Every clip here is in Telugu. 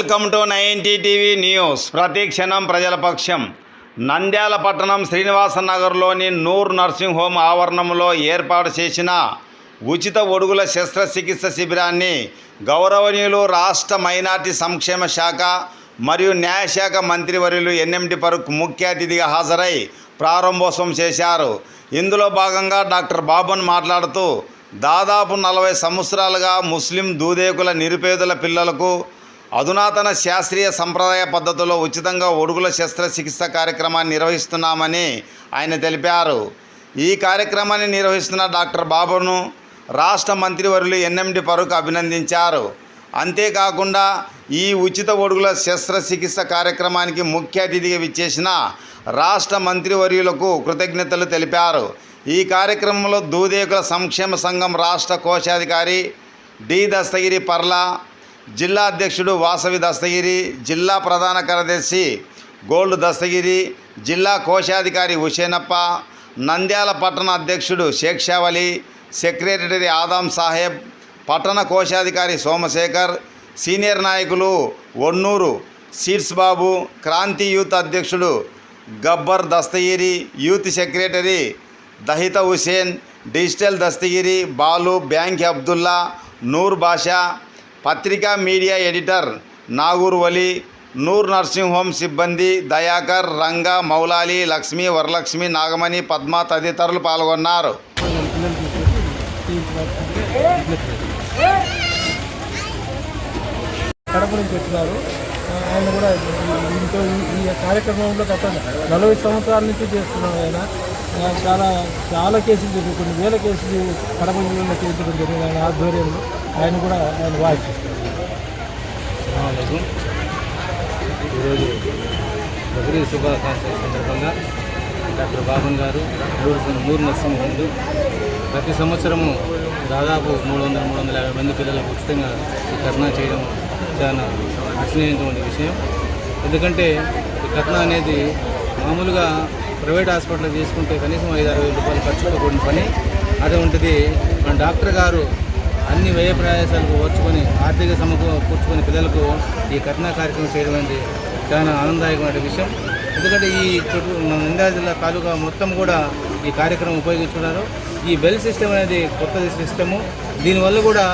Welcome to 90 TV news. ప్రతిక్షణం ప్రజల పక్షం. నంద్యాల పట్టణం శ్రీనివాస నగర్లోని నూర్ నర్సింగ్ హోమ్ ఆవరణంలో ఏర్పాటు చేసిన ఉచిత ఒడుగుల శస్త్రచికిత్స శిబిరాన్ని గౌరవనీయులు రాష్ట్ర మైనార్టీ సంక్షేమ శాఖ మరియు న్యాయశాఖ మంత్రివర్యులు ఎన్ఎండి ఫరూక్ ముఖ్య అతిథిగా హాజరై ప్రారంభోత్సవం చేశారు. ఇందులో భాగంగా డాక్టర్ బాబన్ మాట్లాడుతూ దాదాపు 40 సంవత్సరాలుగా ముస్లిం దూదేకుల నిరుపేదల పిల్లలకు అధునాతన శాస్త్రీయ సంప్రదాయ పద్ధతిలో ఉచితంగా ఒడుగుల శస్త్రచికిత్స కార్యక్రమాన్ని నిర్వహిస్తున్నామని ఆయన తెలిపారు. ఈ కార్యక్రమాన్ని నిర్వహిస్తున్న డాక్టర్ బాబును రాష్ట్ర మంత్రివర్యులు ఎన్ఎండి ఫరూక్ అభినందించారు. అంతేకాకుండా ఈ ఉచిత ఒడుగుల శస్త్రచికిత్స కార్యక్రమానికి ముఖ్య అతిథిగా విచ్చేసిన రాష్ట్ర మంత్రివర్యులకు కృతజ్ఞతలు తెలిపారు. ఈ కార్యక్రమంలో దూదేకుల సంక్షేమ సంఘం రాష్ట్ర కోశాధికారి డి దస్తగిరి పర్ల, జిల్లా అధ్యక్షుడు వాసవి దస్తగిరి, జిల్లా ప్రధాన కార్యదర్శి గోల్డ్ దస్తగిరి, జిల్లా కోశాధికారి హుసేనప్ప, నంద్యాల పట్టణ అధ్యక్షుడు షేక్ షావలి, సెక్రటరీ ఆదాం సాహెబ్, పట్టణ కోశాధికారి సోమశేఖర్, సీనియర్ నాయకులు ఒన్నూరు సీడ్స్ బాబు, క్రాంతి యూత్ అధ్యక్షుడు Gabbar Dastagiri, youth secretary Dahita Hussain, digital Dastagiri Balu, bank Abdullah, Noor Basha, పత్రికా media editor Nagoor Vali, Noor nursing home సిబ్బంది దయాకర్, రంగా, మౌలాలి, లక్ష్మి, వరలక్ష్మి, నాగమణి, పద్మ తదితరులు పాల్గొన్నారు. కడప నుంచి వచ్చినారు. ఆయన కూడా దీంతో ఈ కార్యక్రమంలో గత 40 సంవత్సరాల నుంచి చేస్తున్నాం. ఆయన చాలా కేసులు జరిగింది, కొన్ని వేల కేసులు కడప జిల్లాలో చేయించడం జరిగింది. ఆయన ఆధ్వర్యంలో ఆయన కూడా ఆయన వాయిస్ ఇస్తారు. ఈరోజు బక్రీద్ శుభాకాంక్షల సందర్భంగా డాక్టర్ బాబన్ గారు నూర్ నర్సింగ్ హోమ్లు ప్రతి సంవత్సరము దాదాపు 300-350 మంది పిల్లలకు ఉచితంగా ఈ కర్ణ చేయడం చాలా విస్మయించిన విషయం. ఎందుకంటే ఈ కర్ణ అనేది మామూలుగా ప్రైవేట్ హాస్పిటల్లో తీసుకుంటే కనీసం 5-60 వేల రూపాయలు ఖర్చుతో కూడిన పని. అటువంటిది మన డాక్టర్ గారు అన్ని వ్యయ ప్రయాసాలకు ఓర్చుకొని ఆర్థిక సమకూర్చుకొని పిల్లలకు ఈ కర్ణ కార్యక్రమం చేయడం అనేది చాలా ఆనందదాయకమైన విషయం. ఎందుకంటే ఈ మన నంద్యాల జిల్లా తాలూకా మొత్తం కూడా ఈ కార్యక్రమం ఉపయోగించుకున్నారు. ఈ బెల్ సిస్టమ్ అనేది కొత్త సిస్టము. దీనివల్ల కూడా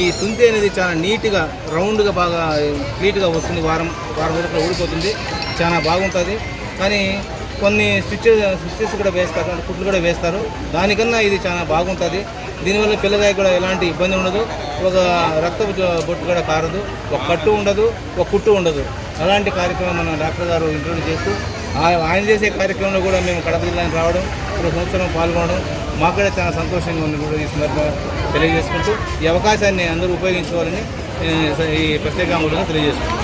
ఈ సుంతి అనేది చాలా నీట్గా రౌండ్గా బాగా నీట్గా వస్తుంది. వారం రోజుల్లో ఊడిపోతుంది, చాలా బాగుంటుంది. కానీ కొన్ని స్టిచెస్ కూడా వేస్తారు, కుట్లు కూడా వేస్తారు. దానికన్నా ఇది చాలా బాగుంటుంది. దీనివల్ల పిల్లగాయ కూడా ఎలాంటి ఇబ్బంది ఉండదు. ఒక రక్త బొట్టు కూడా కారదు, ఒక కట్టు ఉండదు, ఒక కుట్టు ఉండదు. అలాంటి కార్యక్రమం మన డాక్టర్ గారు ఇంట్రొడ్యూస్ చేస్తూ ఆయన చేసే కార్యక్రమంలో కూడా మేము కడప జిల్లాకి రావడం, ఇప్పుడు సంవత్సరం పాల్గొనడం మాకు కూడా చాలా సంతోషంగా ఉంది. కూడా ఈ సందర్భంగా తెలియజేసుకుంటూ ఈ అవకాశాన్ని అందరూ ఉపయోగించుకోవాలని ఈ ప్రత్యేకంగా తెలియజేసుకుంటాం.